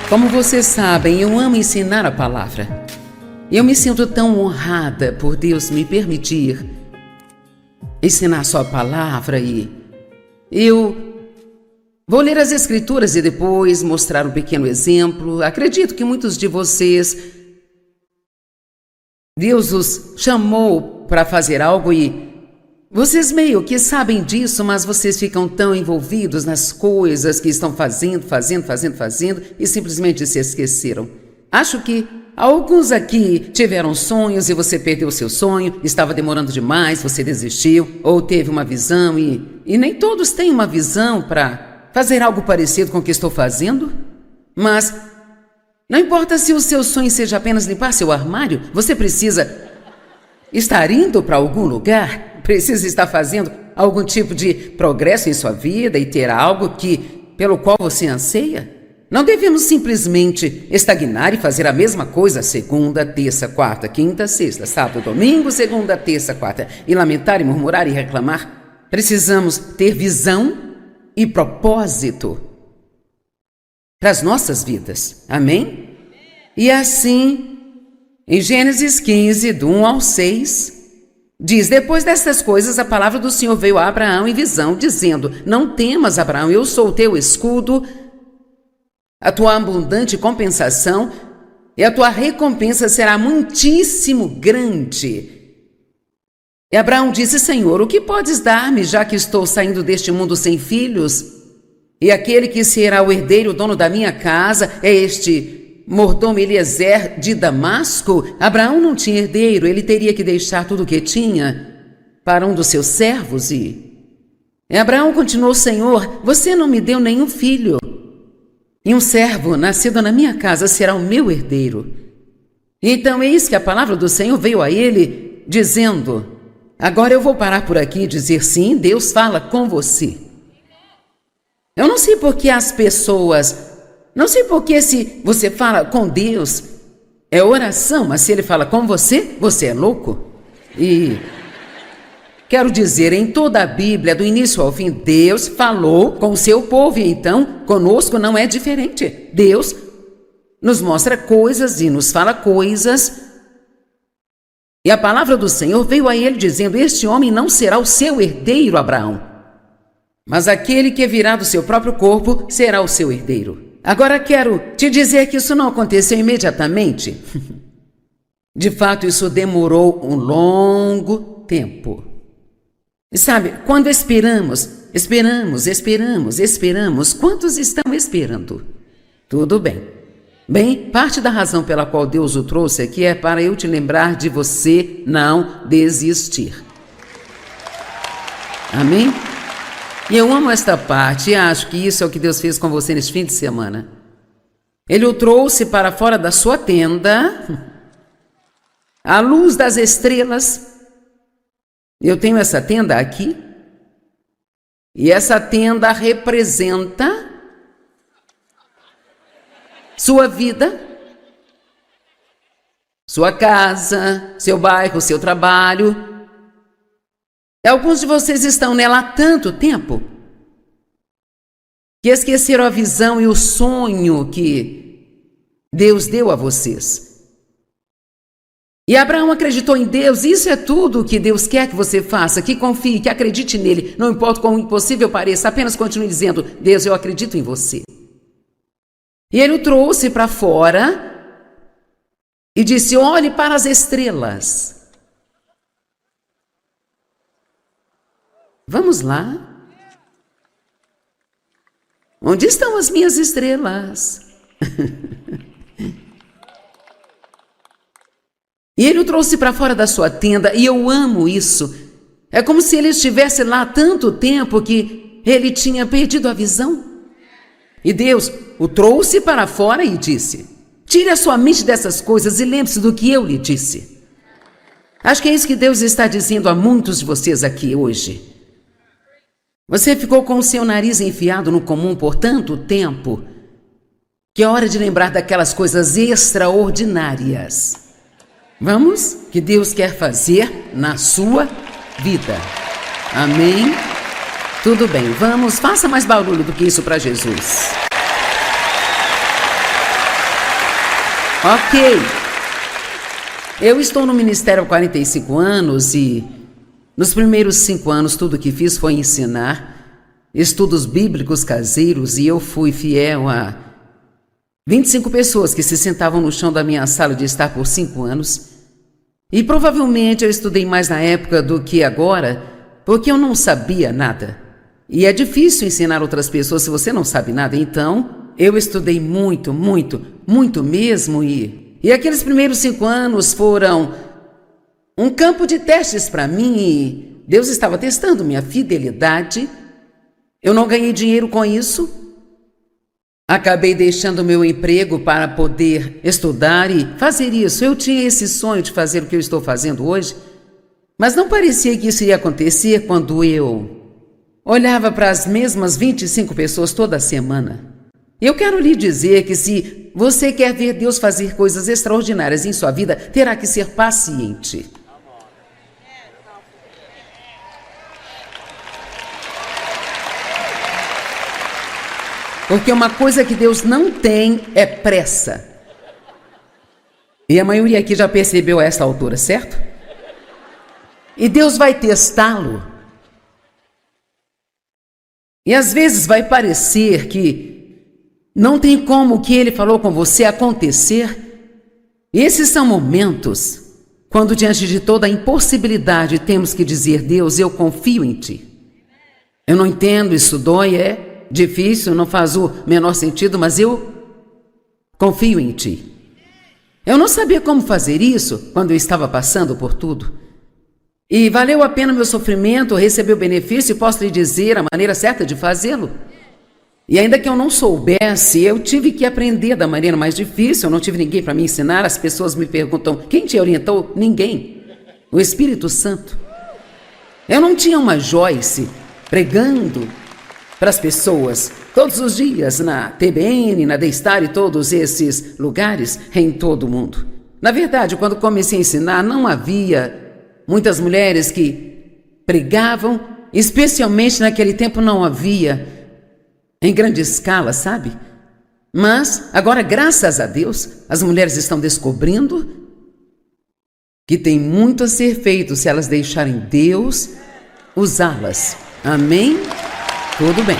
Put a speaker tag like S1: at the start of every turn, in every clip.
S1: Como vocês sabem, eu amo ensinar a palavra. Eu me sinto tão honrada por Deus me permitir ensinar sua palavra e eu vou ler as Escrituras e depois mostrar um pequeno exemplo. Acredito que muitos de vocês, Deus os chamou para fazer algo e vocês meio que sabem disso, mas vocês ficam tão envolvidos nas coisas que estão fazendo e simplesmente se esqueceram. Acho que alguns aqui tiveram sonhos e você perdeu o seu sonho, estava demorando demais, você desistiu ou teve uma visão e nem todos têm uma visão para fazer algo parecido com o que estou fazendo. Mas não importa se o seu sonho seja apenas limpar seu armário, você precisa estar indo para algum lugar. Precisa estar fazendo algum tipo de progresso em sua vida e ter algo pelo qual você anseia? Não devemos simplesmente estagnar e fazer a mesma coisa segunda, terça, quarta, quinta, sexta, sábado, domingo, segunda, terça, quarta, e lamentar e murmurar e reclamar. Precisamos ter visão e propósito para as nossas vidas. Amém? E assim, em Gênesis 15, do 1 ao 6... diz: depois destas coisas, a palavra do Senhor veio a Abraão em visão, dizendo: não temas, Abraão, eu sou o teu escudo, a tua abundante compensação, e a tua recompensa será muitíssimo grande. E Abraão disse: Senhor, o que podes dar-me, já que estou saindo deste mundo sem filhos? E aquele que será o herdeiro, o dono da minha casa, é este mordomo Eliezer de Damasco. Abraão não tinha herdeiro, ele teria que deixar tudo o que tinha para um dos seus servos. E Abraão continuou: Senhor, você não me deu nenhum filho, e um servo nascido na minha casa será o meu herdeiro. Então eis que a palavra do Senhor veio a ele, dizendo: agora eu vou parar por aqui e dizer: sim, Deus fala com você. Eu não sei por que as pessoas... Não sei por que se você fala com Deus é oração, mas se Ele fala com você, você é louco. E quero dizer, em toda a Bíblia, do início ao fim, Deus falou com o seu povo, e então conosco não é diferente. Deus nos mostra coisas e nos fala coisas. E a palavra do Senhor veio a ele dizendo: este homem não será o seu herdeiro, Abraão, mas aquele que virá do seu próprio corpo será o seu herdeiro. Agora quero te dizer que isso não aconteceu imediatamente. De fato, isso demorou um longo tempo. E sabe, quando esperamos, quantos estão esperando? Tudo bem. Bem, parte da razão pela qual Deus o trouxe aqui é para eu te lembrar de você não desistir. Amém? E eu amo esta parte e acho que isso é o que Deus fez com você neste fim de semana. Ele o trouxe para fora da sua tenda, à luz das estrelas. Eu tenho essa tenda aqui, e essa tenda representa sua vida, sua casa, seu bairro, seu trabalho. Alguns de vocês estão nela há tanto tempo que esqueceram a visão e o sonho que Deus deu a vocês. E Abraão acreditou em Deus. Isso é tudo o que Deus quer que você faça, que confie, que acredite nele. Não importa quão impossível pareça, apenas continue dizendo: Deus, eu acredito em você. E ele o trouxe para fora e disse: olhe para as estrelas. Vamos lá. Onde estão as minhas estrelas? E ele o trouxe para fora da sua tenda, e eu amo isso. É como se ele estivesse lá há tanto tempo que ele tinha perdido a visão. E Deus o trouxe para fora e disse: tire a sua mente dessas coisas e lembre-se do que eu lhe disse. Acho que é isso que Deus está dizendo a muitos de vocês aqui hoje. Você ficou com o seu nariz enfiado no comum por tanto tempo que é hora de lembrar daquelas coisas extraordinárias. Vamos? Que Deus quer fazer na sua vida. Amém? Tudo bem, vamos, faça mais barulho do que isso para Jesus. Ok. Eu estou no ministério há 45 anos e nos primeiros 5 anos tudo que fiz foi ensinar estudos bíblicos caseiros e eu fui fiel a 25 pessoas que se sentavam no chão da minha sala de estar por 5 anos. E provavelmente eu estudei mais na época do que agora, porque eu não sabia nada. E é difícil ensinar outras pessoas se você não sabe nada. Então, eu estudei muito, muito, muito mesmo. E aqueles primeiros 5 anos foram um campo de testes para mim. E Deus estava testando minha fidelidade. Eu não ganhei dinheiro com isso. Acabei deixando meu emprego para poder estudar e fazer isso. Eu tinha esse sonho de fazer o que eu estou fazendo hoje, mas não parecia que isso ia acontecer quando eu olhava para as mesmas 25 pessoas toda semana. Eu quero lhe dizer que se você quer ver Deus fazer coisas extraordinárias em sua vida, terá que ser paciente. Porque uma coisa que Deus não tem é pressa. E a maioria aqui já percebeu a essa altura, certo? E Deus vai testá-lo. E às vezes vai parecer que não tem como o que Ele falou com você acontecer. E esses são momentos quando diante de toda a impossibilidade temos que dizer: Deus, eu confio em Ti. Eu não entendo, isso dói, é difícil, não faz o menor sentido, mas eu confio em Ti. Eu não sabia como fazer isso quando eu estava passando por tudo. E valeu a pena meu sofrimento, receber o benefício, e posso lhe dizer a maneira certa de fazê-lo. E ainda que eu não soubesse, eu tive que aprender da maneira mais difícil, eu não tive ninguém para me ensinar. As pessoas me perguntam: quem te orientou? Ninguém. O Espírito Santo. Eu não tinha uma Joyce pregando para as pessoas todos os dias na TBN, na D-Star e todos esses lugares em todo o mundo. Na verdade, quando comecei a ensinar, não havia muitas mulheres que pregavam, especialmente naquele tempo não havia em grande escala, sabe? Mas agora, graças a Deus, as mulheres estão descobrindo que tem muito a ser feito se elas deixarem Deus usá-las. Amém? Tudo bem.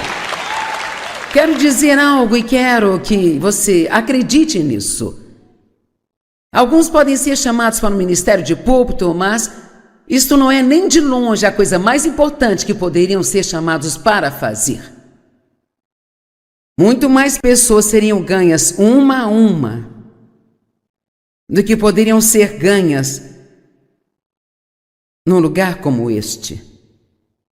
S1: Quero dizer algo e quero que você acredite nisso. Alguns podem ser chamados para o ministério de púlpito, mas isto não é nem de longe a coisa mais importante que poderiam ser chamados para fazer. Muito mais pessoas seriam ganhas uma a uma do que poderiam ser ganhas num lugar como este.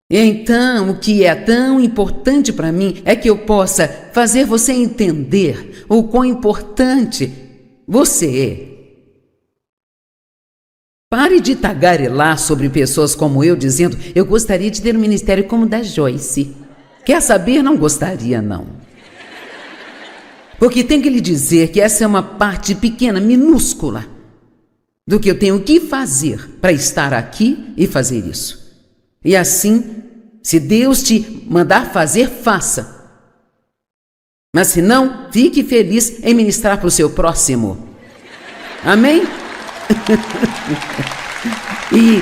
S1: Então, o que é tão importante para mim é que eu possa fazer você entender o quão importante você é. Pare de tagarelar sobre pessoas como eu, dizendo: eu gostaria de ter um ministério como o da Joyce. Quer saber? Não gostaria, não. Porque tenho que lhe dizer que essa é uma parte pequena, minúscula, do que eu tenho que fazer para estar aqui e fazer isso. E assim, se Deus te mandar fazer, faça. Mas se não, fique feliz em ministrar para o seu próximo. Amém? E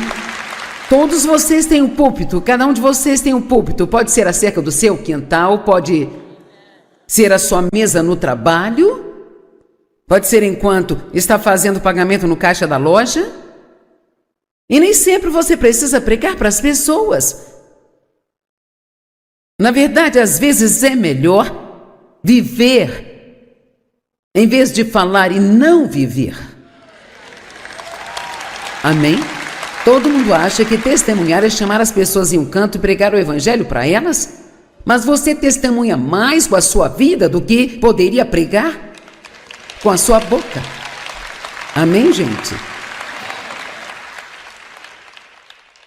S1: todos vocês têm um púlpito, cada um de vocês tem um púlpito. Pode ser acerca do seu quintal, pode ser a sua mesa no trabalho, pode ser enquanto está fazendo o pagamento no caixa da loja. E nem sempre você precisa pregar para as pessoas. Na verdade, às vezes é melhor viver em vez de falar e não viver. Amém? Todo mundo acha que testemunhar é chamar as pessoas em um canto e pregar o evangelho para elas, mas você testemunha mais com a sua vida do que poderia pregar com a sua boca. Amém, gente?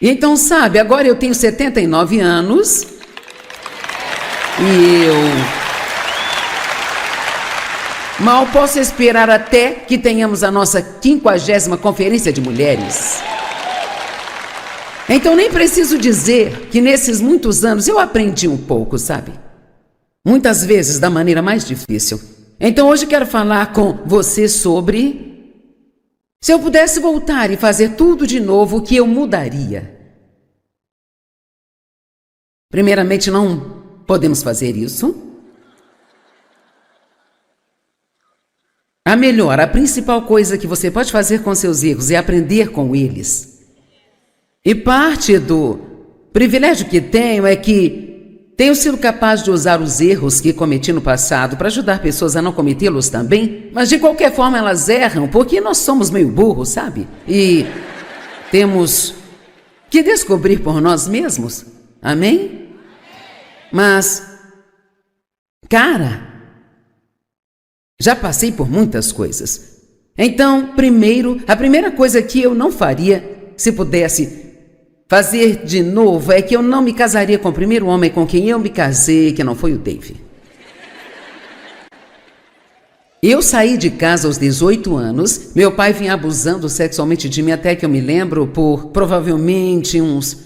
S1: E então, sabe, agora eu tenho 79 anos e eu mal posso esperar até que tenhamos a nossa 50ª Conferência de Mulheres. Então nem preciso dizer que nesses muitos anos eu aprendi um pouco, sabe? Muitas vezes da maneira mais difícil. Então hoje quero falar com você sobre se eu pudesse voltar e fazer tudo de novo, o que eu mudaria? Primeiramente, não podemos fazer isso. A principal coisa que você pode fazer com seus erros é aprender com eles. E parte do privilégio que tenho é que tenho sido capaz de usar os erros que cometi no passado para ajudar pessoas a não cometê-los também, mas de qualquer forma elas erram porque nós somos meio burros, sabe? E temos que descobrir por nós mesmos. Amém? Mas, cara, já passei por muitas coisas. Então, a primeira coisa que eu não faria, se pudesse fazer de novo, é que eu não me casaria com o primeiro homem com quem eu me casei, que não foi o Dave. Eu saí de casa aos 18 anos, meu pai vinha abusando sexualmente de mim até que eu me lembro por provavelmente uns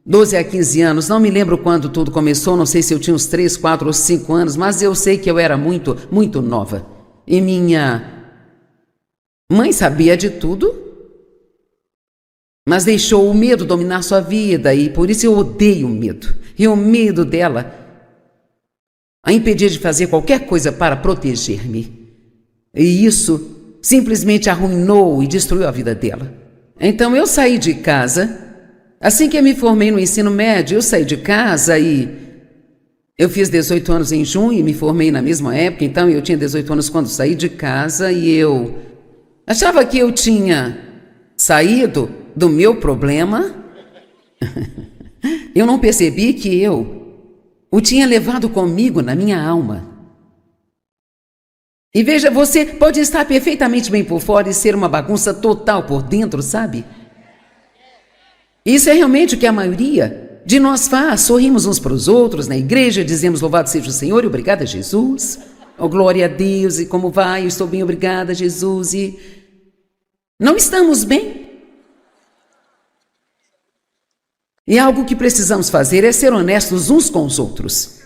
S1: 12 a 15 anos, não me lembro quando tudo começou, não sei se eu tinha uns 3, 4 ou 5 anos, mas eu sei que eu era muito, muito nova. E minha mãe sabia de tudo, mas deixou o medo dominar sua vida e por isso eu odeio o medo. E o medo dela a impedir de fazer qualquer coisa para proteger-me. E isso simplesmente arruinou e destruiu a vida dela. Então eu saí de casa. Assim que eu me formei no ensino médio, eu saí de casa e eu fiz 18 anos em junho e me formei na mesma época, então eu tinha 18 anos quando saí de casa e eu achava que eu tinha saído do meu problema. Eu não percebi que eu o tinha levado comigo na minha alma. E veja, você pode estar perfeitamente bem por fora e ser uma bagunça total por dentro, sabe? Isso é realmente o que a maioria de nós faz. Sorrimos uns para os outros na igreja, dizemos louvado seja o Senhor e obrigada Jesus. Oh, glória a Deus, e como vai? Eu estou bem, obrigada Jesus. E não estamos bem. E algo que precisamos fazer é ser honestos uns com os outros.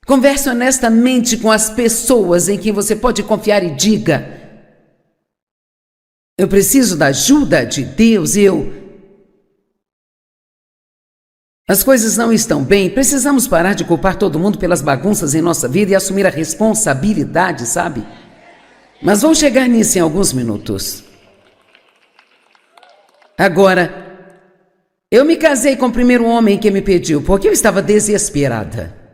S1: Converse honestamente com as pessoas em quem você pode confiar e diga: eu preciso da ajuda de Deus, as coisas não estão bem, precisamos parar de culpar todo mundo pelas bagunças em nossa vida e assumir a responsabilidade, sabe? Mas vou chegar nisso em alguns minutos. Agora, eu me casei com o primeiro homem que me pediu, porque eu estava desesperada.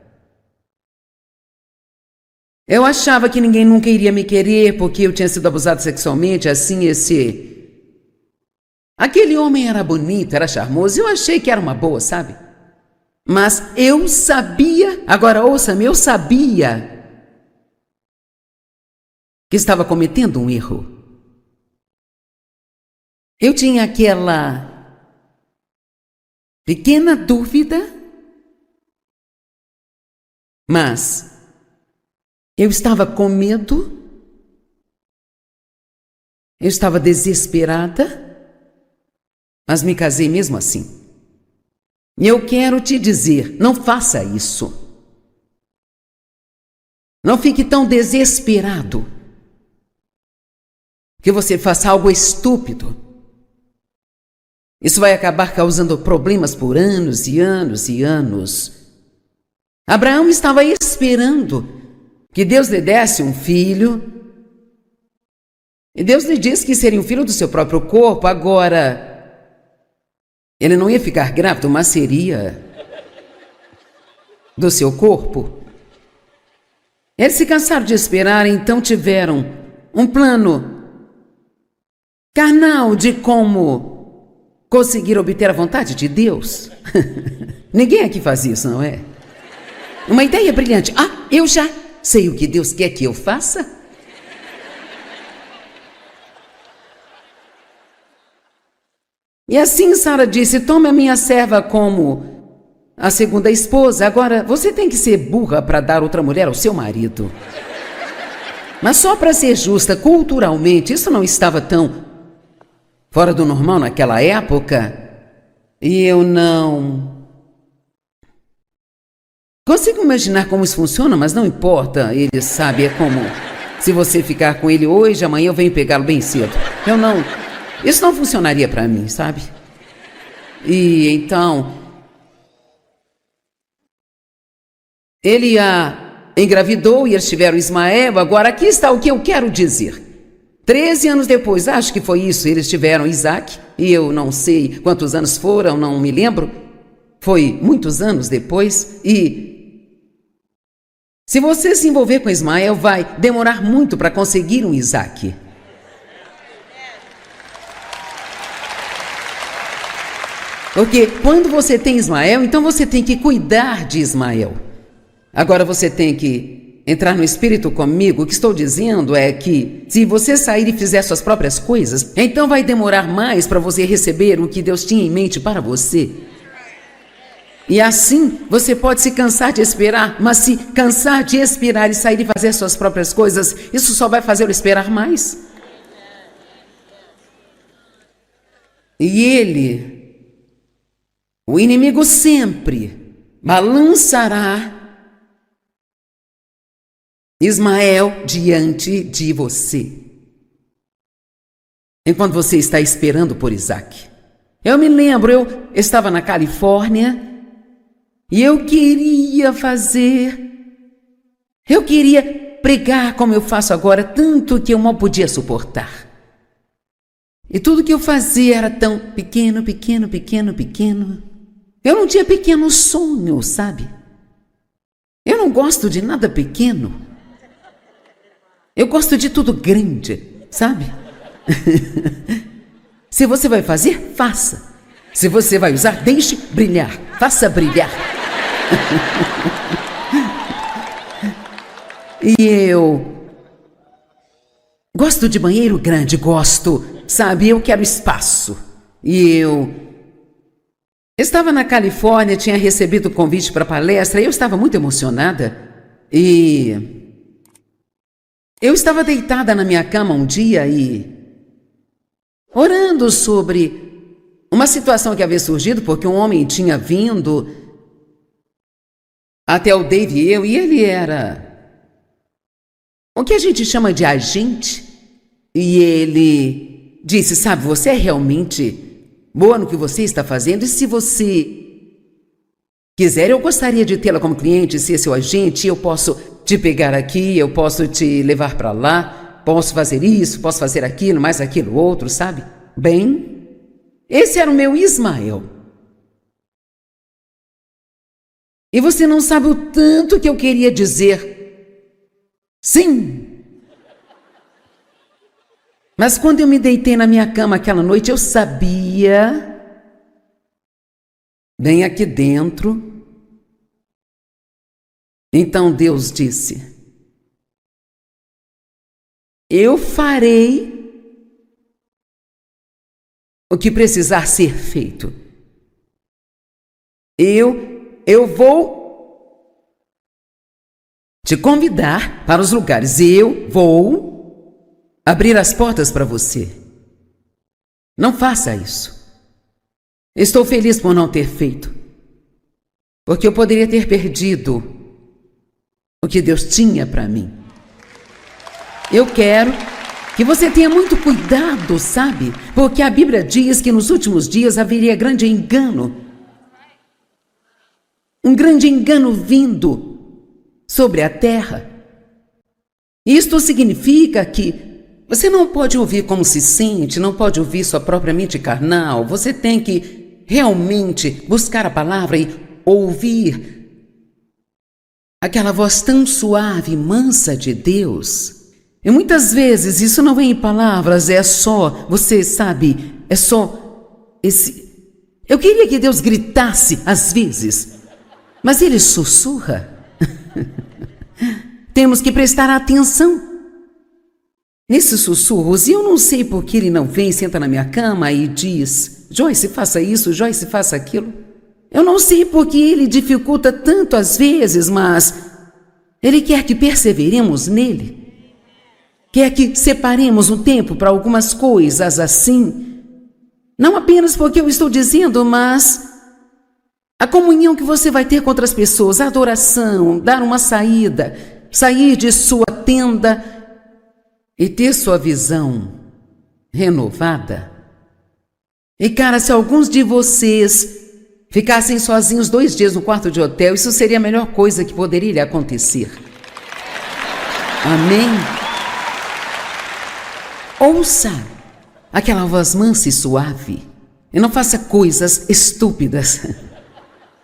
S1: Eu achava que ninguém nunca iria me querer, porque eu tinha sido abusada sexualmente, assim, aquele homem era bonito, era charmoso, eu achei que era uma boa, sabe? Mas eu sabia, agora ouça-me, eu sabia que estava cometendo um erro. Eu tinha aquela pequena dúvida, mas eu estava com medo, eu estava desesperada, mas me casei mesmo assim. E eu quero te dizer, não faça isso. Não fique tão desesperado que você faça algo estúpido. Isso vai acabar causando problemas por anos e anos e anos. Abraão estava esperando que Deus lhe desse um filho. E Deus lhe disse que seria um filho do seu próprio corpo. Agora, ele não ia ficar grávido, mas seria do seu corpo. Eles se cansaram de esperar, então tiveram um plano carnal de como conseguir obter a vontade de Deus. Ninguém aqui faz isso, não é? Uma ideia brilhante. Ah, eu já sei o que Deus quer que eu faça. E assim Sara disse: tome a minha serva como a segunda esposa. Agora, você tem que ser burra para dar outra mulher ao seu marido. Mas só para ser justa, culturalmente, isso não estava tão fora do normal naquela época. E eu não consigo imaginar como isso funciona, mas não importa, ele sabe, é como se você ficar com ele hoje, amanhã eu venho pegá-lo bem cedo. Isso não funcionaria para mim, sabe? E então, ele a engravidou e eles tiveram Ismael. Agora aqui está o que eu quero dizer. 13 anos depois, acho que foi isso, eles tiveram Isaac, e eu não sei quantos anos foram, não me lembro, foi muitos anos depois, e se você se envolver com Ismael, vai demorar muito para conseguir um Isaac. Porque quando você tem Ismael, então você tem que cuidar de Ismael. Agora você tem que entrar no espírito comigo. O que estou dizendo é que se você sair e fizer suas próprias coisas, então vai demorar mais para você receber o que Deus tinha em mente para você. E assim você pode se cansar de esperar, mas se cansar de esperar e sair e fazer suas próprias coisas, isso só vai fazê-lo esperar mais. E o inimigo sempre balançará Ismael diante de você, enquanto você está esperando por Isaac. Eu me lembro, eu estava na Califórnia e eu queria pregar como eu faço agora, tanto que eu mal podia suportar. E tudo que eu fazia era tão pequeno. Eu não tinha pequenos sonhos, sabe? Eu não gosto de nada pequeno. Eu gosto de tudo grande, sabe? Se você vai fazer, faça. Se você vai usar, deixe brilhar. Faça brilhar. E eu gosto de banheiro grande, gosto, sabe? Eu quero espaço. E eu estava na Califórnia, tinha recebido o convite para palestra, e eu estava muito emocionada. E eu estava deitada na minha cama um dia e orando sobre uma situação que havia surgido, porque um homem tinha vindo até o Dave e eu, e ele era o que a gente chama de agente, e ele disse, sabe, você é realmente boa no que você está fazendo, e se você quiser, eu gostaria de tê-la como cliente, ser seu agente, eu posso te pegar aqui, eu posso te levar para lá, posso fazer isso, posso fazer aquilo, mais aquilo outro, sabe? Bem, esse era o meu Ismael. E você não sabe o tanto que eu queria dizer sim. Mas quando eu me deitei na minha cama aquela noite, eu sabia, bem aqui dentro. Então Deus disse, eu farei o que precisar ser feito. Eu vou te convidar para os lugares. Eu vou abrir as portas para você. Não faça isso. Estou feliz por não ter feito, porque eu poderia ter perdido o que Deus tinha para mim. Eu quero que você tenha muito cuidado, sabe? Porque a Bíblia diz que nos últimos dias haveria grande engano. Um grande engano vindo sobre a terra. Isto significa que você não pode ouvir como se sente, não pode ouvir sua própria mente carnal. Você tem que realmente buscar a palavra e ouvir aquela voz tão suave e mansa de Deus. E muitas vezes isso não vem em palavras, é só, você sabe, é só esse... Eu queria que Deus gritasse às vezes, mas Ele sussurra. Temos que prestar atenção nesses sussurros. E eu não sei por que Ele não vem, senta na minha cama e diz, Joyce, faça isso, Joyce, faça aquilo. Eu não sei por que Ele dificulta tanto às vezes, mas Ele quer que perseveremos nele. Quer que separemos um tempo para algumas coisas assim. Não apenas porque eu estou dizendo, mas A comunhão que você vai ter com outras pessoas, a adoração, dar uma saída, sair de sua tenda e ter sua visão renovada. E cara, se alguns de vocês ficassem sozinhos 2 dias no quarto de hotel, isso seria a melhor coisa que poderia lhe acontecer. Amém? Ouça aquela voz mansa e suave e não faça coisas estúpidas.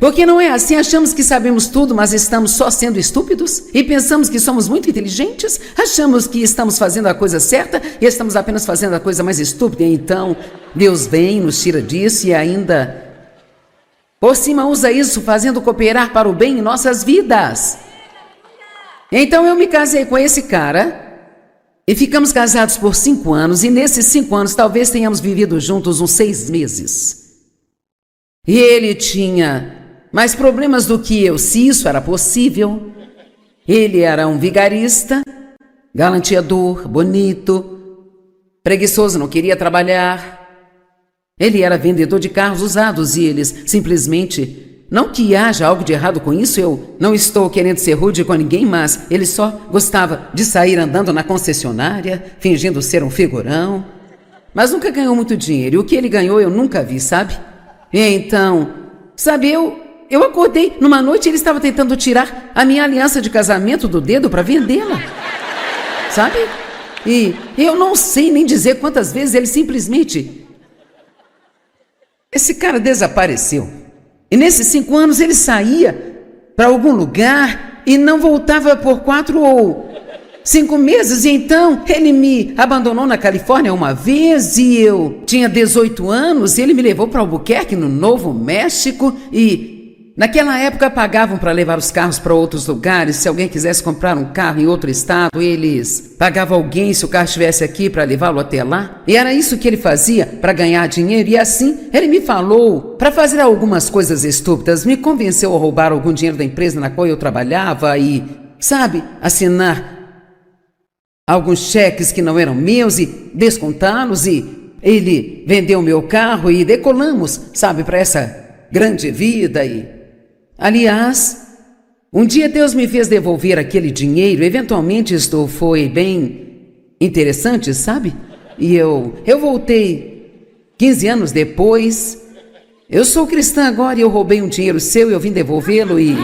S1: Porque não é assim, achamos que sabemos tudo, mas estamos só sendo estúpidos e pensamos que somos muito inteligentes, achamos que estamos fazendo a coisa certa e estamos apenas fazendo a coisa mais estúpida. E então Deus vem, nos tira disso e ainda por cima usa isso fazendo cooperar para o bem em nossas vidas. Então eu me casei com esse cara e ficamos casados por 5 anos e nesses 5 anos talvez tenhamos vivido juntos uns 6 meses. E ele tinha mais problemas do que eu, se isso era possível. Ele era um vigarista, galanteador, bonito, preguiçoso, não queria trabalhar. Ele era vendedor de carros usados e eles simplesmente... Não que haja algo de errado com isso, eu não estou querendo ser rude com ninguém, mas ele só gostava de sair andando na concessionária, fingindo ser um figurão. Mas nunca ganhou muito dinheiro, e o que ele ganhou eu nunca vi, sabe? E então, sabe, eu acordei numa noite e ele estava tentando tirar a minha aliança de casamento do dedo para vendê-la, sabe? E eu não sei nem dizer quantas vezes ele simplesmente... Esse cara desapareceu. E nesses 5 anos ele saía para algum lugar e não voltava por 4 ou 5 meses. E então ele me abandonou na Califórnia uma vez e eu tinha 18 anos e ele me levou para Albuquerque, no Novo México. E naquela época pagavam para levar os carros para outros lugares. Se alguém quisesse comprar um carro em outro estado, eles pagavam alguém se o carro estivesse aqui para levá-lo até lá. E era isso que ele fazia para ganhar dinheiro. E assim ele me falou para fazer algumas coisas estúpidas. Me convenceu a roubar algum dinheiro da empresa na qual eu trabalhava e, sabe, assinar alguns cheques que não eram meus e descontá-los. E ele vendeu meu carro e decolamos, sabe, para essa grande vida. E aliás, um dia Deus me fez devolver aquele dinheiro. Eventualmente isto foi bem interessante, sabe? E eu voltei 15 anos depois. Eu sou cristã agora e eu roubei um dinheiro seu e eu vim devolvê-lo e...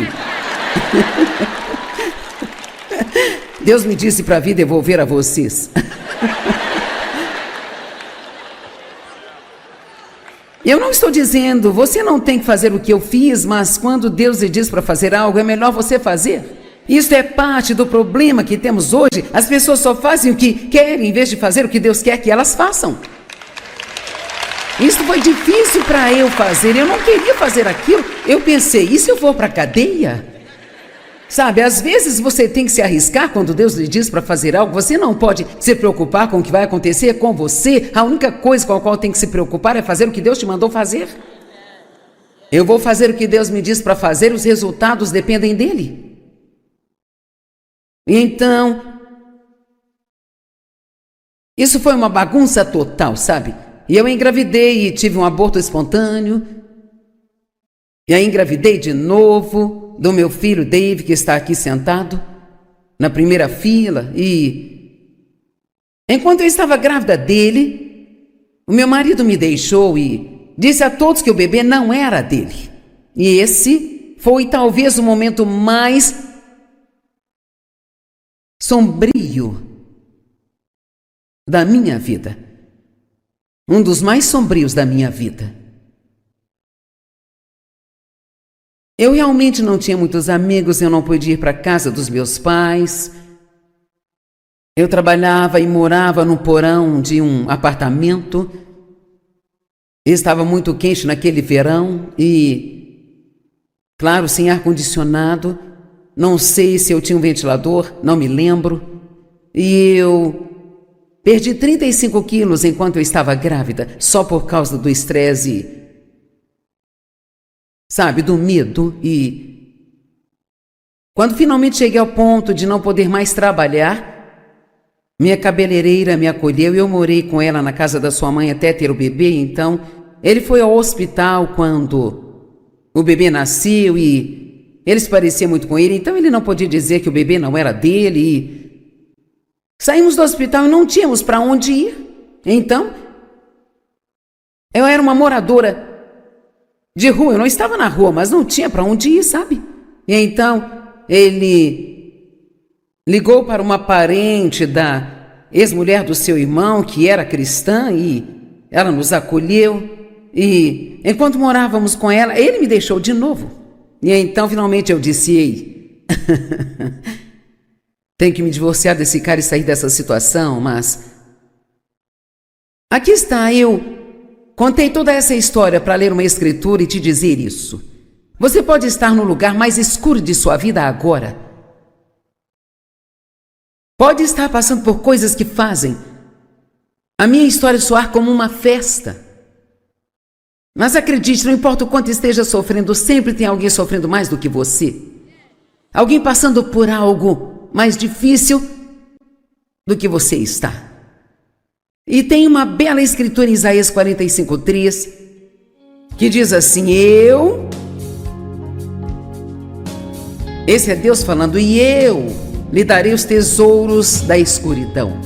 S1: Deus me disse para vir devolver a vocês. Eu não estou dizendo, você não tem que fazer o que eu fiz, mas quando Deus lhe diz para fazer algo, é melhor você fazer. Isso é parte do problema que temos hoje. As pessoas só fazem o que querem, em vez de fazer o que Deus quer que elas façam. Isso foi difícil para eu fazer, eu não queria fazer aquilo. Eu pensei, e se eu for para a cadeia? Sabe, às vezes você tem que se arriscar quando Deus lhe diz para fazer algo. Você não pode se preocupar com o que vai acontecer com você. A única coisa com a qual tem que se preocupar é fazer o que Deus te mandou fazer. Eu vou fazer o que Deus me diz para fazer, os resultados dependem dele. E então, isso foi uma bagunça total, sabe? E eu engravidei e tive um aborto espontâneo. E aí engravidei de novo do meu filho Dave, que está aqui sentado na primeira fila. E enquanto eu estava grávida dele, o meu marido me deixou e disse a todos que o bebê não era dele. E esse foi talvez o momento mais sombrio da minha vida. Um dos mais sombrios da minha vida. Eu realmente não tinha muitos amigos, eu não podia ir para a casa dos meus pais. Eu trabalhava e morava no porão de um apartamento. Estava muito quente naquele verão e, claro, sem ar-condicionado. Não sei se eu tinha um ventilador, não me lembro. E eu perdi 35 quilos enquanto eu estava grávida, só por causa do estresse, sabe, do medo. E quando finalmente cheguei ao ponto de não poder mais trabalhar, minha cabeleireira me acolheu e eu morei com ela na casa da sua mãe até ter o bebê. Então, ele foi ao hospital quando o bebê nasceu e ele se parecia muito com ele, então ele não podia dizer que o bebê não era dele. E saímos do hospital e não tínhamos para onde ir. Então, eu era uma moradora de rua, eu não estava na rua, mas não tinha para onde ir, sabe? E então ele ligou para uma parente da ex-mulher do seu irmão, que era cristã, e ela nos acolheu. E enquanto morávamos com ela, ele me deixou de novo. E então finalmente eu disse: ei, tenho que me divorciar desse cara e sair dessa situação, mas aqui está, eu contei toda essa história para ler uma escritura e te dizer isso. Você pode estar no lugar mais escuro de sua vida agora. Pode estar passando por coisas que fazem a minha história soar como uma festa. Mas acredite, não importa o quanto esteja sofrendo, sempre tem alguém sofrendo mais do que você. Alguém passando por algo mais difícil do que você está. E tem uma bela escritura em Isaías 45:3 que diz assim: esse é Deus falando, e eu lhe darei os tesouros da escuridão.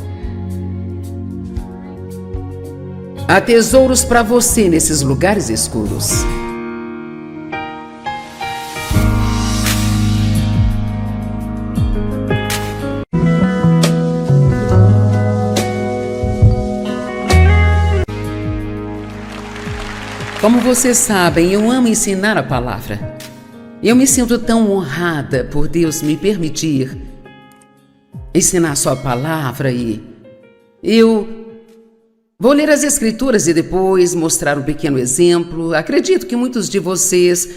S1: Há tesouros para você nesses lugares escuros. Como vocês sabem, eu amo ensinar a palavra. Eu me sinto tão honrada por Deus me permitir ensinar sua palavra, e eu vou ler as escrituras e depois mostrar um pequeno exemplo. Acredito que muitos de vocês,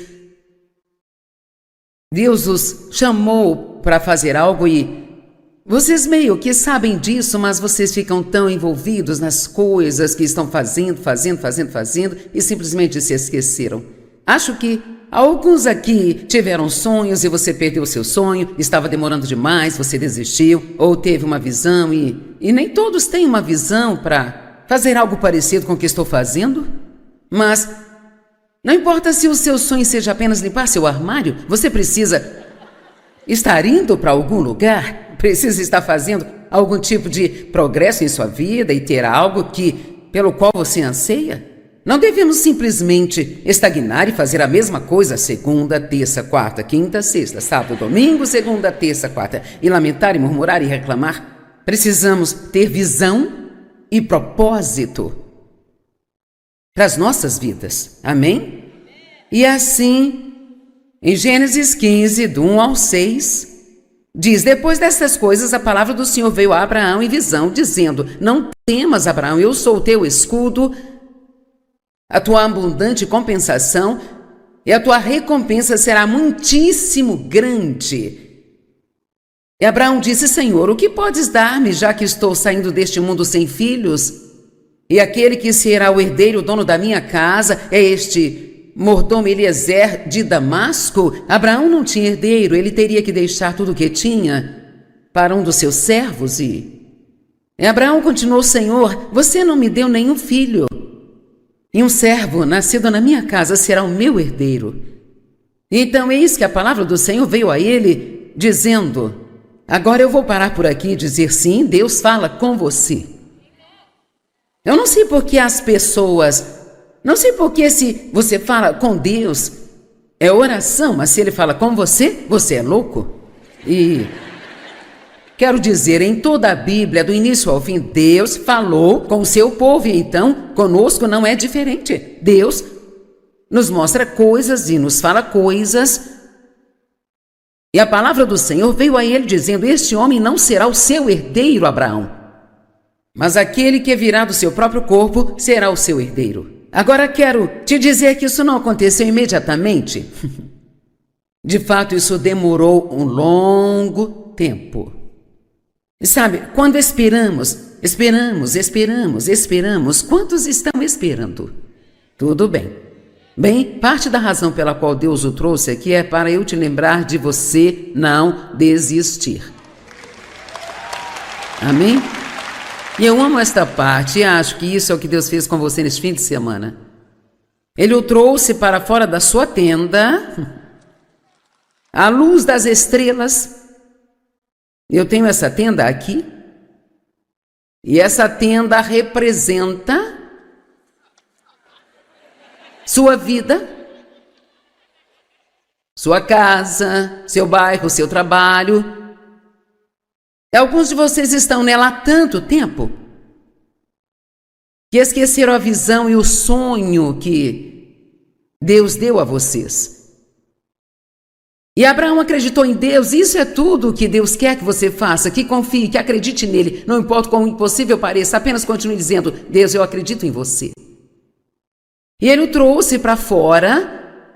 S1: Deus os chamou para fazer algo e vocês meio que sabem disso, mas vocês ficam tão envolvidos nas coisas que estão fazendo e simplesmente se esqueceram. Acho que alguns aqui tiveram sonhos e você perdeu o seu sonho, estava demorando demais, você desistiu ou teve uma visão e nem todos têm uma visão para fazer algo parecido com o que estou fazendo. Mas não importa se o seu sonho seja apenas limpar seu armário, você precisa estar indo para algum lugar, precisa estar fazendo algum tipo de progresso em sua vida e ter algo pelo qual você anseia. Não devemos simplesmente estagnar e fazer a mesma coisa segunda, terça, quarta, quinta, sexta, sábado, domingo, segunda, terça, quarta, e lamentar e murmurar e reclamar. Precisamos ter visão e propósito para as nossas vidas. Amém? E assim, em Gênesis 15, do 1 ao 6, diz: depois dessas coisas, a palavra do Senhor veio a Abraão em visão, dizendo: não temas, Abraão, eu sou o teu escudo, a tua abundante compensação, e a tua recompensa será muitíssimo grande. E Abraão disse: Senhor, o que podes dar-me, já que estou saindo deste mundo sem filhos? E aquele que será o herdeiro, o dono da minha casa, é este mordomo Eliezer de Damasco? Abraão não tinha herdeiro, ele teria que deixar tudo o que tinha para um dos seus servos. E Abraão continuou: Senhor, você não me deu nenhum filho, e um servo nascido na minha casa será o meu herdeiro. Então eis que a palavra do Senhor veio a ele, dizendo: agora eu vou parar por aqui e dizer: sim, Deus fala com você. Eu não sei por que as pessoas, não sei por que se você fala com Deus é oração, mas se Ele fala com você, você é louco. E quero dizer, em toda a Bíblia, do início ao fim, Deus falou com o seu povo, e então conosco não é diferente. Deus nos mostra coisas e nos fala coisas. E a palavra do Senhor veio a ele dizendo: este homem não será o seu herdeiro, Abraão, mas aquele que virá do seu próprio corpo será o seu herdeiro. Agora quero te dizer que isso não aconteceu imediatamente. De fato, isso demorou um longo tempo. E sabe, quando esperamos, quantos estão esperando? Tudo bem. Bem, parte da razão pela qual Deus o trouxe aqui é para eu te lembrar de você não desistir. Amém? E eu amo esta parte e acho que isso é o que Deus fez com você neste fim de semana. Ele o trouxe para fora da sua tenda, à luz das estrelas. Eu tenho essa tenda aqui, e essa tenda representa sua vida, sua casa, seu bairro, seu trabalho. Alguns de vocês estão nela há tanto tempo que esqueceram a visão e o sonho que Deus deu a vocês. E Abraão acreditou em Deus. Isso é tudo o que Deus quer que você faça, que confie, que acredite nele, não importa quão impossível pareça, apenas continue dizendo: Deus, eu acredito em você. E ele o trouxe para fora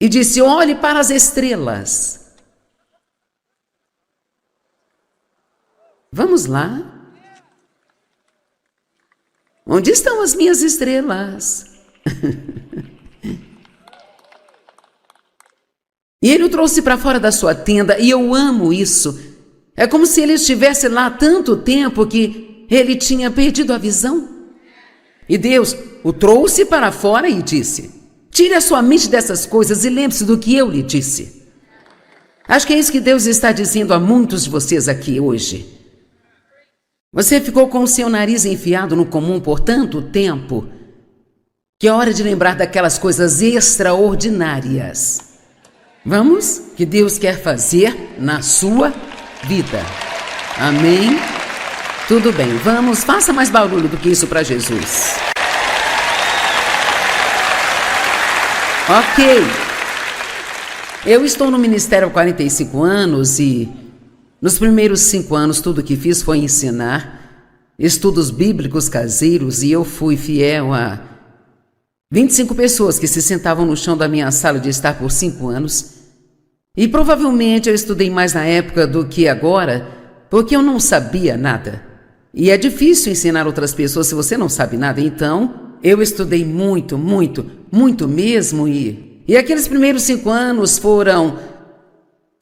S1: e disse: olhe para as estrelas. Vamos lá. Onde estão as minhas estrelas? E ele o trouxe para fora da sua tenda, e eu amo isso. É como se ele estivesse lá há tanto tempo que ele tinha perdido a visão. E Deus o trouxe para fora e disse: tire a sua mente dessas coisas e lembre-se do que eu lhe disse. Acho que é isso que Deus está dizendo a muitos de vocês aqui hoje. Você ficou com o seu nariz enfiado no comum por tanto tempo que é hora de lembrar daquelas coisas extraordinárias. Vamos? Que Deus quer fazer na sua vida. Amém? Tudo bem, vamos, faça mais barulho do que isso para Jesus. Ok. Eu estou no ministério há 45 anos e nos primeiros 5 anos tudo que fiz foi ensinar estudos bíblicos caseiros, e eu fui fiel a 25 pessoas que se sentavam no chão da minha sala de estar por 5 anos. E provavelmente eu estudei mais na época do que agora, porque eu não sabia nada. E é difícil ensinar outras pessoas se você não sabe nada. Então, eu estudei muito, muito, muito mesmo. E aqueles primeiros 5 anos foram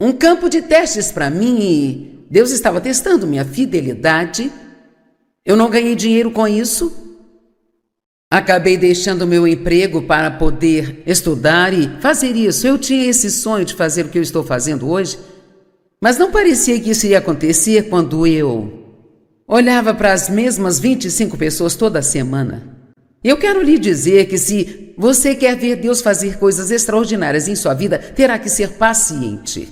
S1: um campo de testes para mim. E Deus estava testando minha fidelidade. Eu não ganhei dinheiro com isso. Acabei deixando meu emprego para poder estudar e fazer isso. Eu tinha esse sonho de fazer o que eu estou fazendo hoje, mas não parecia que isso iria acontecer quando eu olhava para as mesmas 25 pessoas toda semana. Eu quero lhe dizer que se você quer ver Deus fazer coisas extraordinárias em sua vida, terá que ser paciente.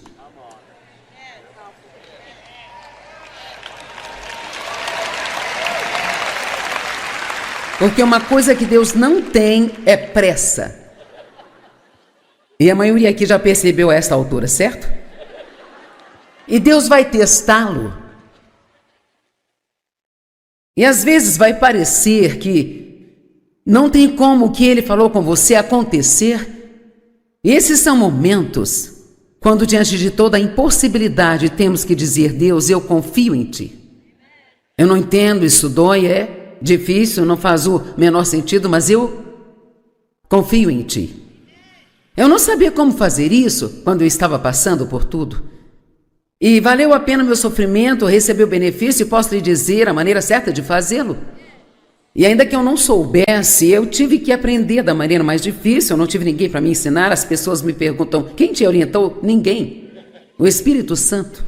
S1: Porque uma coisa que Deus não tem é pressa. E a maioria aqui já percebeu a essa altura, certo? E Deus vai testá-lo. E às vezes vai parecer que não tem como o que Ele falou com você acontecer. E esses são momentos quando, diante de toda a impossibilidade, temos que dizer: Deus, eu confio em Ti. Eu não entendo, isso dói, é difícil, não faz o menor sentido, mas eu confio em Ti. Eu não sabia como fazer isso quando eu estava passando por tudo. E valeu a pena meu sofrimento, receber o benefício, e posso lhe dizer a maneira certa de fazê-lo. E ainda que eu não soubesse, eu tive que aprender da maneira mais difícil, eu não tive ninguém para me ensinar. As pessoas me perguntam: quem te orientou? Ninguém. O Espírito Santo.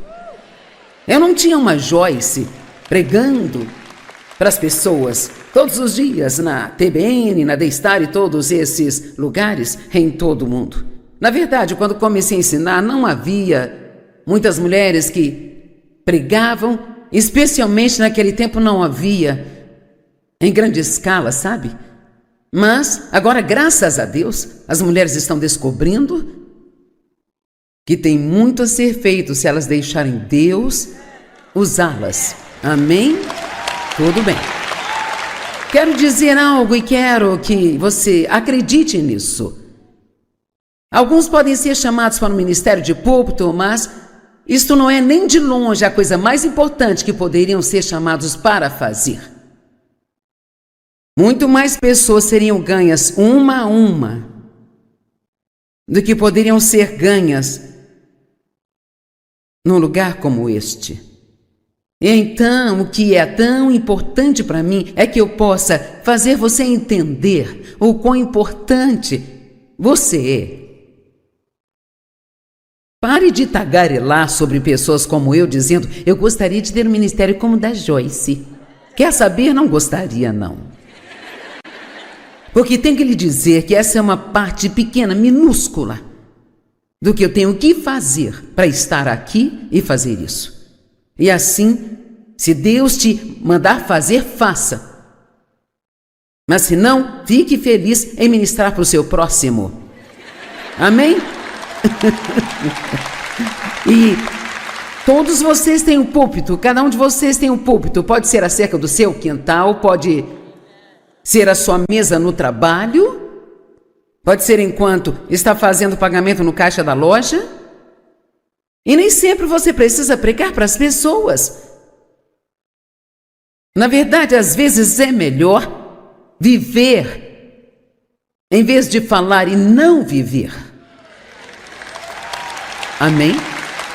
S1: Eu não tinha uma Joyce pregando para as pessoas todos os dias na TBN, na D-Star e todos esses lugares em todo o mundo. Na verdade, quando comecei a ensinar, não havia muitas mulheres que pregavam, especialmente naquele tempo não havia em grande escala, sabe? Mas agora, graças a Deus, as mulheres estão descobrindo que tem muito a ser feito se elas deixarem Deus usá-las. Amém? Tudo bem. Quero dizer algo e quero que você acredite nisso. Alguns podem ser chamados para o ministério de púlpito, mas isto não é nem de longe a coisa mais importante que poderiam ser chamados para fazer. Muito mais pessoas seriam ganhas uma a uma do que poderiam ser ganhas num lugar como este. Então, o que é tão importante para mim é que eu possa fazer você entender o quão importante você é. Pare de tagarelar sobre pessoas como eu, dizendo: eu gostaria de ter um ministério como o da Joyce. Quer saber? Não gostaria, não. Porque tenho que lhe dizer que essa é uma parte pequena, minúscula, do que eu tenho que fazer para estar aqui e fazer isso. E assim, se Deus te mandar fazer, faça. Mas se não, fique feliz em ministrar para o seu próximo. Amém? E todos vocês têm um púlpito, cada um de vocês tem um púlpito. Pode ser acerca do seu quintal, pode ser a sua mesa no trabalho, pode ser enquanto está fazendo pagamento no caixa da loja. E nem sempre você precisa pregar para as pessoas. Na verdade, às vezes é melhor viver em vez de falar e não viver. Amém?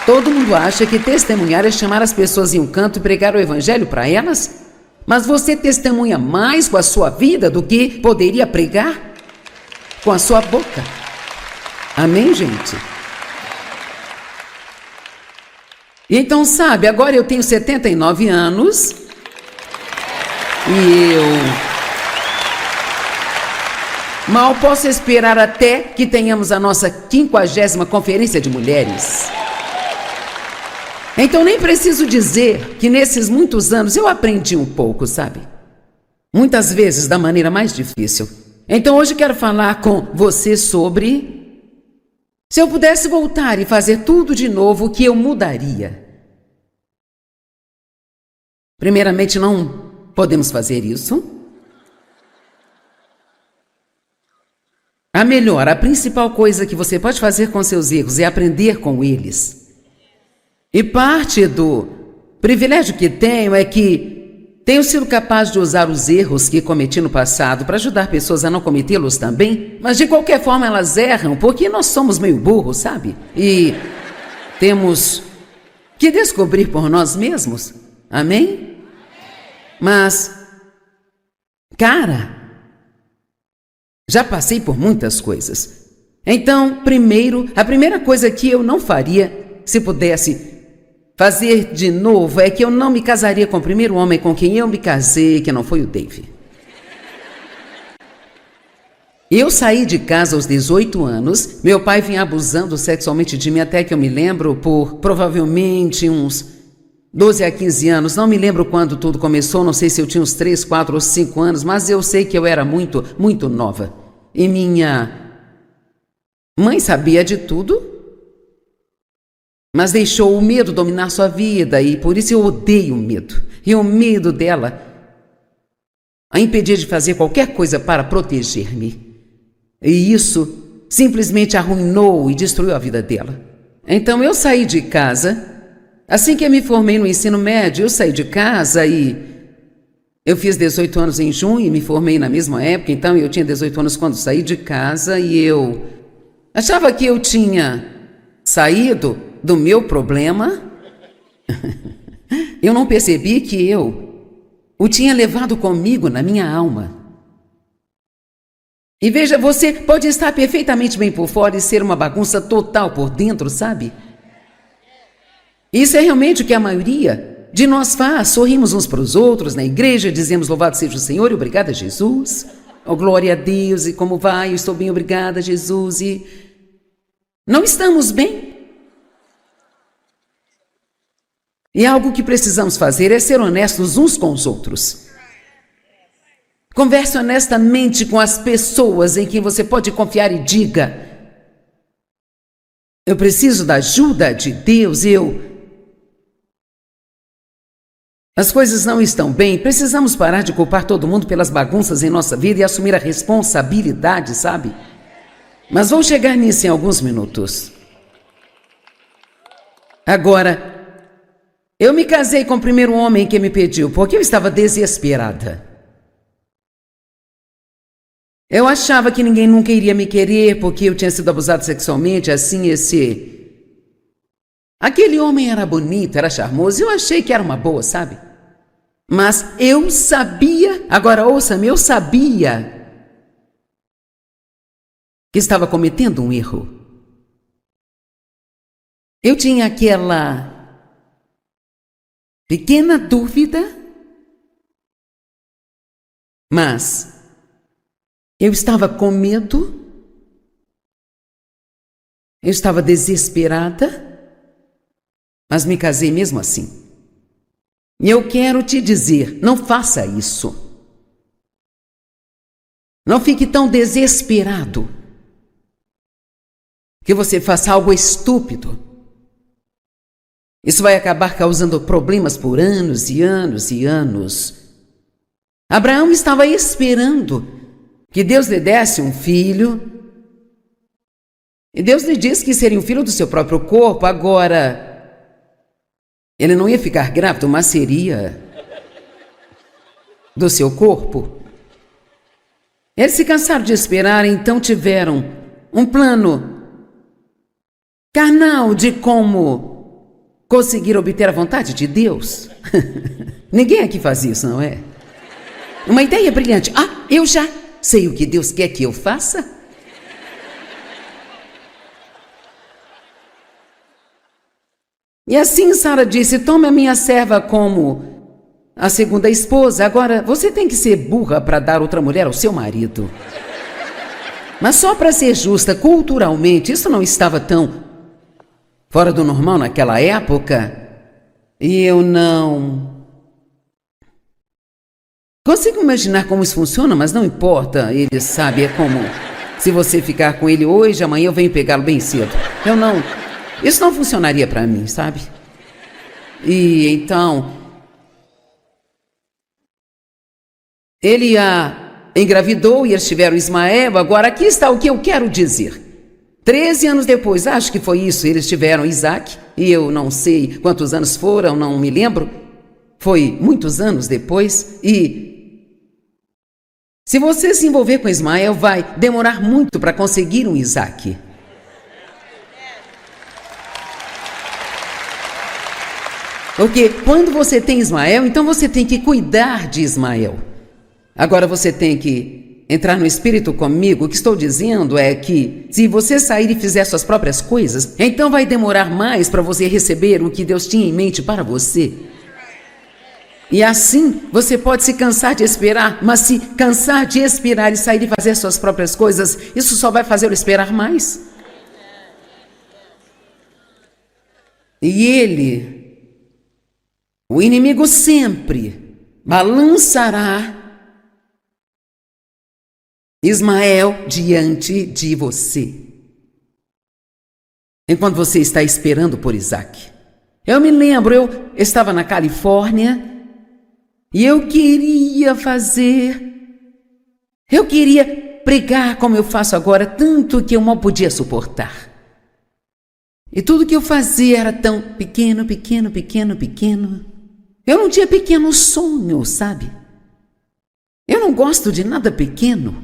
S1: Todo mundo acha que testemunhar é chamar as pessoas em um canto e pregar o evangelho para elas? Mas você testemunha mais com a sua vida do que poderia pregar com a sua boca. Amém, gente? E então, sabe, agora eu tenho 79 anos e eu mal posso esperar até que tenhamos a nossa 50ª conferência de mulheres. Então nem preciso dizer que nesses muitos anos eu aprendi um pouco, sabe? Muitas vezes da maneira mais difícil. Então hoje quero falar com você sobre... Se eu pudesse voltar e fazer tudo de novo, o que eu mudaria? Primeiramente, não podemos fazer isso. A principal coisa que você pode fazer com seus erros é aprender com eles. E parte do privilégio que tenho é que tenho sido capaz de usar os erros que cometi no passado para ajudar pessoas a não cometê-los também, mas de qualquer forma elas erram, porque nós somos meio burros, sabe? E temos que descobrir por nós mesmos. Amém? Mas, cara, já passei por muitas coisas. Então, a primeira coisa que eu não faria, se pudesse fazer de novo, é que eu não me casaria com o primeiro homem com quem eu me casei, que não foi o Dave. Eu saí de casa aos 18 anos, meu pai vinha abusando sexualmente de mim até que eu me lembro por provavelmente uns 12 a 15 anos, não me lembro quando tudo começou, não sei se eu tinha uns 3, 4 ou 5 anos, mas eu sei que eu era muito, muito nova. E minha mãe sabia de tudo, mas deixou o medo dominar sua vida e por isso eu odeio o medo. E o medo dela a impedir de fazer qualquer coisa para proteger-me. E isso simplesmente arruinou e destruiu a vida dela. Então eu saí de casa. Assim que eu me formei no ensino médio, eu saí de casa e eu fiz 18 anos em junho e me formei na mesma época, então eu tinha 18 anos quando saí de casa e eu achava que eu tinha saído do meu problema. Eu não percebi que eu o tinha levado comigo na minha alma. E veja, você pode estar perfeitamente bem por fora e ser uma bagunça total por dentro, sabe? Isso é realmente o que a maioria de nós faz. Sorrimos uns para os outros na igreja, dizemos louvado seja o Senhor e obrigada Jesus. Oh, glória a Deus, e como vai? Eu estou bem, obrigada Jesus. E não estamos bem. E algo que precisamos fazer é ser honestos uns com os outros. Converse honestamente com as pessoas em quem você pode confiar e diga: eu preciso da ajuda de Deus, as coisas não estão bem, precisamos parar de culpar todo mundo pelas bagunças em nossa vida e assumir a responsabilidade, sabe? Mas vou chegar nisso em alguns minutos. Agora, eu me casei com o primeiro homem que me pediu, porque eu estava desesperada. Eu achava que ninguém nunca iria me querer, porque eu tinha sido abusada sexualmente, assim, esse Aquele homem era bonito, era charmoso, eu achei que era uma boa, sabe? Mas eu sabia, agora ouça-me, eu sabia que estava cometendo um erro. Eu tinha aquela pequena dúvida, mas eu estava com medo, eu estava desesperada, mas me casei mesmo assim. E eu quero te dizer, não faça isso. Não fique tão desesperado que você faça algo estúpido. Isso vai acabar causando problemas por anos e anos e anos. Abraão estava esperando que Deus lhe desse um filho. E Deus lhe disse que seria um filho do seu próprio corpo. Agora, ele não ia ficar grávido, mas seria do seu corpo. Eles se cansaram de esperar, então tiveram um plano carnal de como conseguir obter a vontade de Deus. Ninguém aqui faz isso, não é? Uma ideia brilhante. Ah, eu já sei o que Deus quer que eu faça. E assim Sara disse, tome a minha serva como a segunda esposa. Agora, você tem que ser burra para dar outra mulher ao seu marido. Mas só para ser justa, culturalmente, isso não estava tão fora do normal naquela época. E eu não consigo imaginar como isso funciona, mas não importa. Ele sabe, é como se você ficar com ele hoje, amanhã eu venho pegá-lo bem cedo. Isso não funcionaria para mim, sabe? E então, ele a engravidou e eles tiveram Ismael. Agora, aqui está o que eu quero dizer. 13 anos depois, acho que foi isso, eles tiveram Isaac. E eu não sei quantos anos foram, não me lembro. Foi muitos anos depois. E se você se envolver com Ismael, vai demorar muito para conseguir um Isaac. Porque quando você tem Ismael, então você tem que cuidar de Ismael. Agora você tem que entrar no espírito comigo. O que estou dizendo é que se você sair e fizer suas próprias coisas, então vai demorar mais para você receber o que Deus tinha em mente para você. E assim você pode se cansar de esperar, mas se cansar de esperar e sair e fazer suas próprias coisas, isso só vai fazer eu esperar mais. E o inimigo sempre balançará Ismael diante de você, enquanto você está esperando por Isaac. Eu me lembro, eu estava na Califórnia e eu queria pregar como eu faço agora, tanto que eu mal podia suportar. E tudo que eu fazia era tão pequeno. Eu não tinha pequeno sonho, sabe? Eu não gosto de nada pequeno.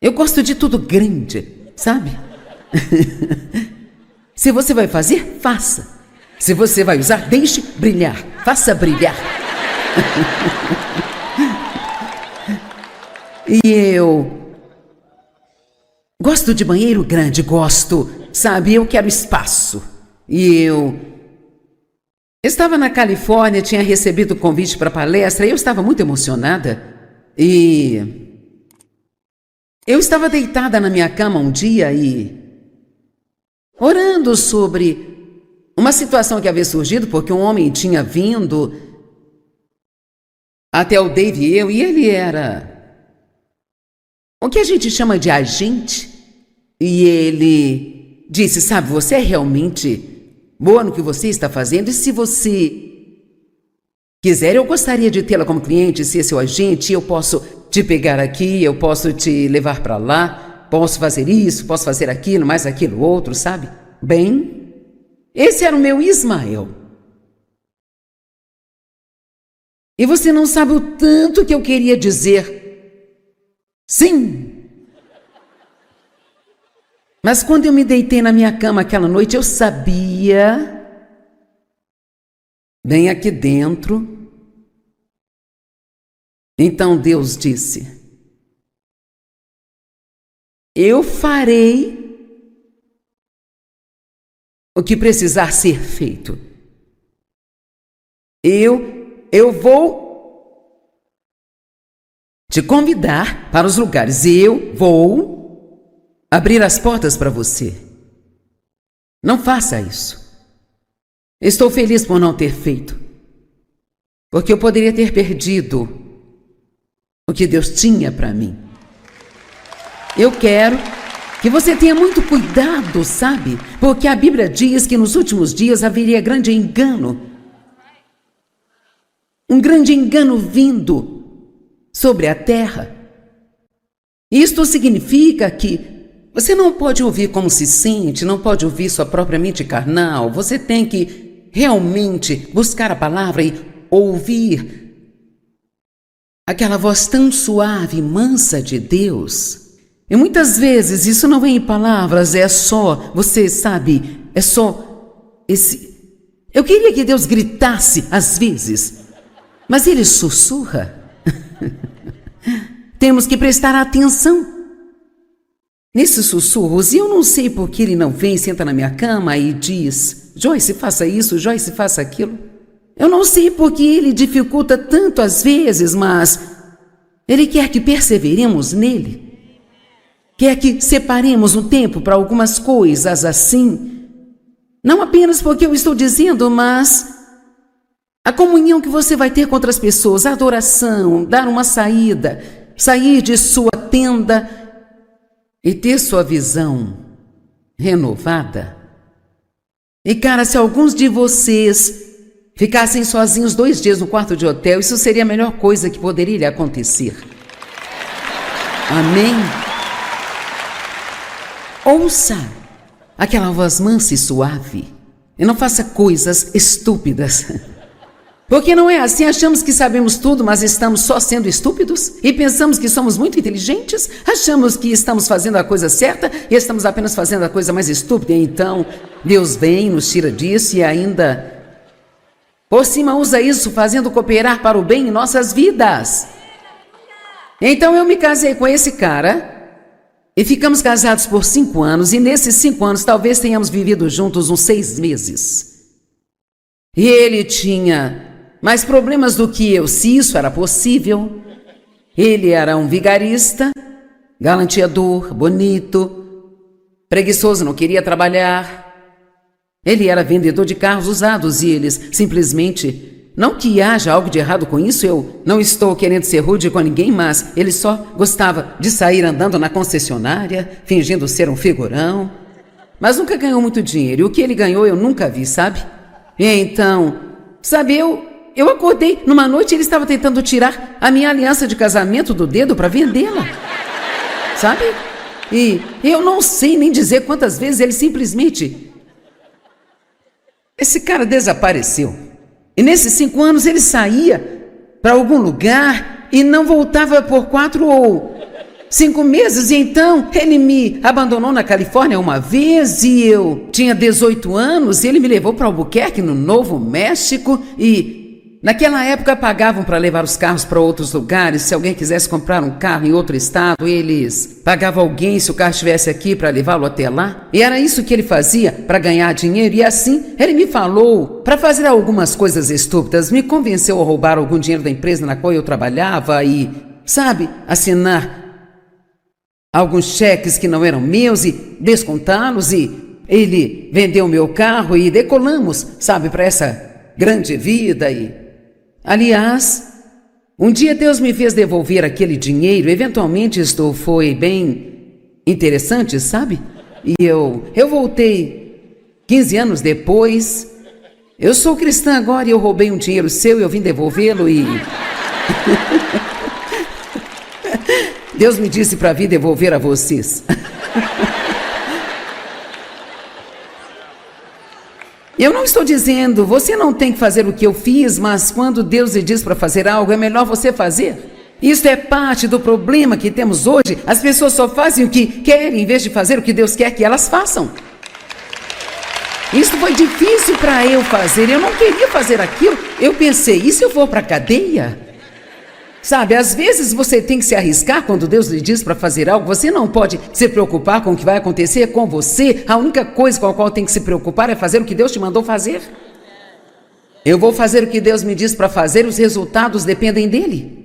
S1: Eu gosto de tudo grande, sabe? Se você vai fazer, faça. Se você vai usar, deixe brilhar. Faça brilhar. E eu gosto de banheiro grande, gosto, sabe? Eu quero espaço. E eu estava na Califórnia, tinha recebido o convite para palestra, e eu estava muito emocionada. E eu estava deitada na minha cama um dia e orando sobre uma situação que havia surgido, porque um homem tinha vindo até o Dave e eu, e ele era o que a gente chama de agente. E ele disse, sabe, você é realmente boa no que você está fazendo, e se você quiser, eu gostaria de tê-la como cliente, ser seu agente, eu posso te pegar aqui, eu posso te levar para lá, posso fazer isso, posso fazer aquilo, mais aquilo outro, sabe? Bem, esse era o meu Ismael. E você não sabe o tanto que eu queria dizer sim. Mas quando eu me deitei na minha cama aquela noite, eu sabia, bem aqui dentro. Então Deus disse: eu farei o que precisar ser feito. Eu vou te convidar para os lugares. Eu vou abrir as portas para você. Não faça isso. Estou feliz por não ter feito, porque eu poderia ter perdido o que Deus tinha para mim. Eu quero que você tenha muito cuidado, sabe? Porque a Bíblia diz que nos últimos dias haveria grande engano. Um grande engano vindo sobre a terra. Isto significa que você não pode ouvir como se sente, não pode ouvir sua própria mente carnal. Você tem que realmente buscar a palavra e ouvir aquela voz tão suave e mansa de Deus. E muitas vezes isso não vem em palavras, é só, você sabe, é só esse... Eu queria que Deus gritasse às vezes, mas Ele sussurra. Temos que prestar atenção nesses sussurros. E eu não sei por que Ele não vem, senta na minha cama e diz: Joyce, faça isso, Joyce, faça aquilo. Eu não sei por que Ele dificulta tanto às vezes, mas Ele quer que perseveremos nele. Quer que separemos um tempo para algumas coisas assim. Não apenas porque eu estou dizendo, mas a comunhão que você vai ter com outras pessoas, a adoração, dar uma saída, sair de sua tenda e ter sua visão renovada. E cara, se alguns de vocês ficassem sozinhos 2 dias no quarto de hotel, isso seria a melhor coisa que poderia lhe acontecer. Amém? Ouça aquela voz mansa e suave e não faça coisas estúpidas. Porque não é assim, achamos que sabemos tudo, mas estamos só sendo estúpidos e pensamos que somos muito inteligentes, achamos que estamos fazendo a coisa certa e estamos apenas fazendo a coisa mais estúpida. Então, Deus vem, nos tira disso e ainda, por cima, usa isso fazendo cooperar para o bem em nossas vidas. Então, eu me casei com esse cara e ficamos casados por 5 anos e nesses 5 anos talvez tenhamos vivido juntos uns 6 meses. E ele tinha mais problemas do que eu, se isso era possível. Ele era um vigarista, galanteador, bonito, preguiçoso, não queria trabalhar. Ele era vendedor de carros usados e eles simplesmente, não que haja algo de errado com isso, eu não estou querendo ser rude com ninguém, mas ele só gostava de sair andando na concessionária, fingindo ser um figurão, mas nunca ganhou muito dinheiro. E o que ele ganhou eu nunca vi, sabe? E então, sabe, eu acordei numa noite e ele estava tentando tirar a minha aliança de casamento do dedo para vendê-la, sabe? E eu não sei nem dizer quantas vezes ele simplesmente... Esse cara desapareceu. E nesses 5 anos ele saía para algum lugar e não voltava por 4 ou 5 meses. E então ele me abandonou na Califórnia uma vez e eu tinha 18 anos e ele me levou para Albuquerque, no Novo México, e naquela época pagavam para levar os carros para outros lugares. Se alguém quisesse comprar um carro em outro estado, eles pagavam alguém se o carro estivesse aqui para levá-lo até lá. E era isso que ele fazia para ganhar dinheiro. E assim ele me falou para fazer algumas coisas estúpidas, me convenceu a roubar algum dinheiro da empresa na qual eu trabalhava e, sabe, assinar alguns cheques que não eram meus e descontá-los. E ele vendeu meu carro e decolamos, sabe, para essa grande vida. E aliás, um dia Deus me fez devolver aquele dinheiro. Eventualmente isto foi bem interessante, sabe? E eu voltei 15 anos depois. Eu sou cristã agora e eu roubei um dinheiro seu e eu vim devolvê-lo e... Deus me disse para vir devolver a vocês. Eu não estou dizendo, você não tem que fazer o que eu fiz, mas quando Deus lhe diz para fazer algo, é melhor você fazer. Isso é parte do problema que temos hoje. As pessoas só fazem o que querem, em vez de fazer o que Deus quer que elas façam. Isso foi difícil para eu fazer. Eu não queria fazer aquilo. Eu pensei, e se eu for para a cadeia? Sabe, às vezes você tem que se arriscar quando Deus lhe diz para fazer algo. Você não pode se preocupar com o que vai acontecer com você. A única coisa com a qual tem que se preocupar é fazer o que Deus te mandou fazer. Eu vou fazer o que Deus me diz para fazer, os resultados dependem dele.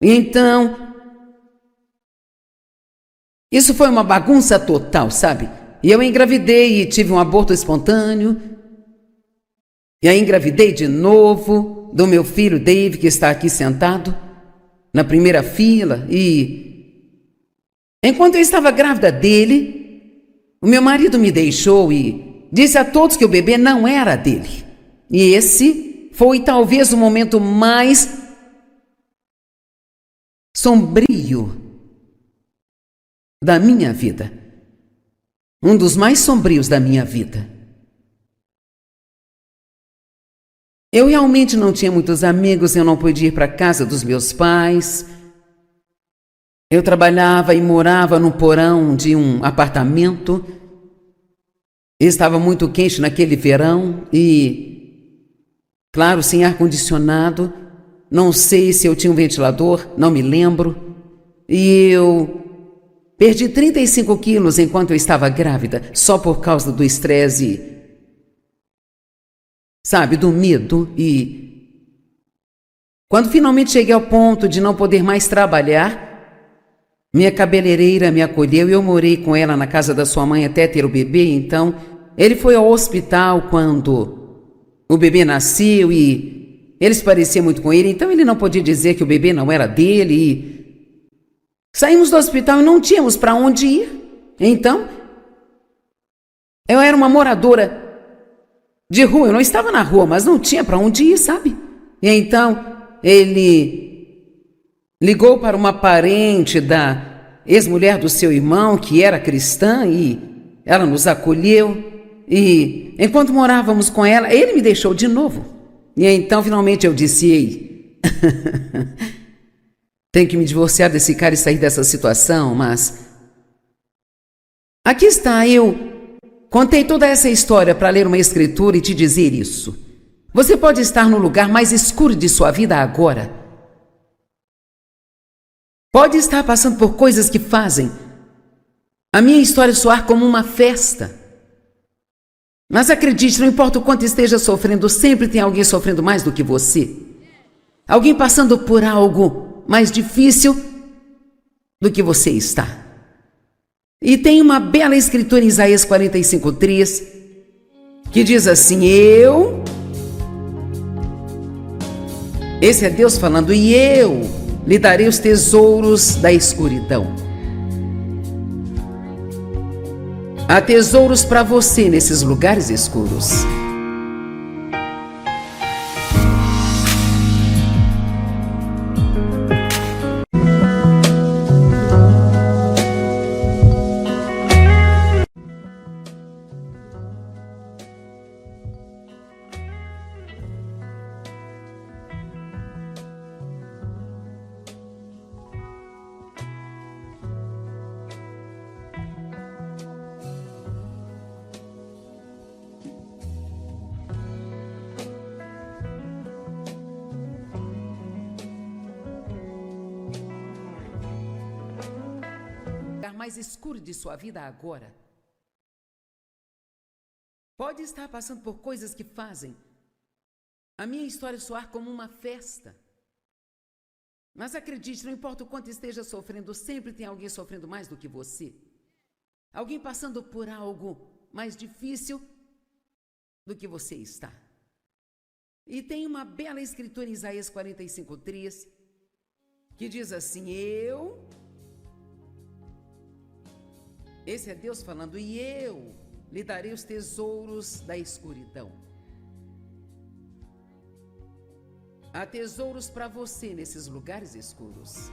S1: Então, isso foi uma bagunça total, sabe? E eu engravidei e tive um aborto espontâneo. E aí engravidei de novo do meu filho Dave, que está aqui sentado na primeira fila. E enquanto eu estava grávida dele, o meu marido me deixou e disse a todos que o bebê não era dele. E esse foi talvez o momento mais sombrio da minha vida. Um dos mais sombrios da minha vida. Eu realmente não tinha muitos amigos, eu não podia ir para a casa dos meus pais. Eu trabalhava e morava no porão de um apartamento. Estava muito quente naquele verão e, claro, sem ar-condicionado. Não sei se eu tinha um ventilador, não me lembro. E eu perdi 35 quilos enquanto eu estava grávida, só por causa do estresse, sabe, do medo. E quando finalmente cheguei ao ponto de não poder mais trabalhar, minha cabeleireira me acolheu e eu morei com ela na casa da sua mãe até ter o bebê. Então, ele foi ao hospital quando o bebê nasceu e ele se parecia muito com ele, então ele não podia dizer que o bebê não era dele. E saímos do hospital e não tínhamos para onde ir. Então, eu era uma moradora de rua, eu não estava na rua, mas não tinha para onde ir, sabe? E então, ele ligou para uma parente da ex-mulher do seu irmão, que era cristã, e ela nos acolheu. E enquanto morávamos com ela, ele me deixou de novo. E então, finalmente, eu disse, ei, tenho que me divorciar desse cara e sair dessa situação, mas aqui está, eu contei toda essa história para ler uma escritura e te dizer isso. Você pode estar no lugar mais escuro de sua vida agora. Pode estar passando por coisas que fazem a minha história soar como uma festa. Mas acredite, não importa o quanto esteja sofrendo, sempre tem alguém sofrendo mais do que você. Alguém passando por algo mais difícil do que você está. E tem uma bela escritura em Isaías 45:3 que diz assim, esse é Deus falando, e eu lhe darei os tesouros da escuridão. Há tesouros para você nesses lugares escuros. Mais escuro de sua vida agora. Pode estar passando por coisas que fazem a minha história soar como uma festa. Mas acredite, não importa o quanto esteja sofrendo, sempre tem alguém sofrendo mais do que você. Alguém passando por algo mais difícil do que você está. E tem uma bela escritura em Isaías 45:3 que diz assim, esse é Deus falando, e eu lhe darei os tesouros da escuridão. Há tesouros para você nesses lugares escuros.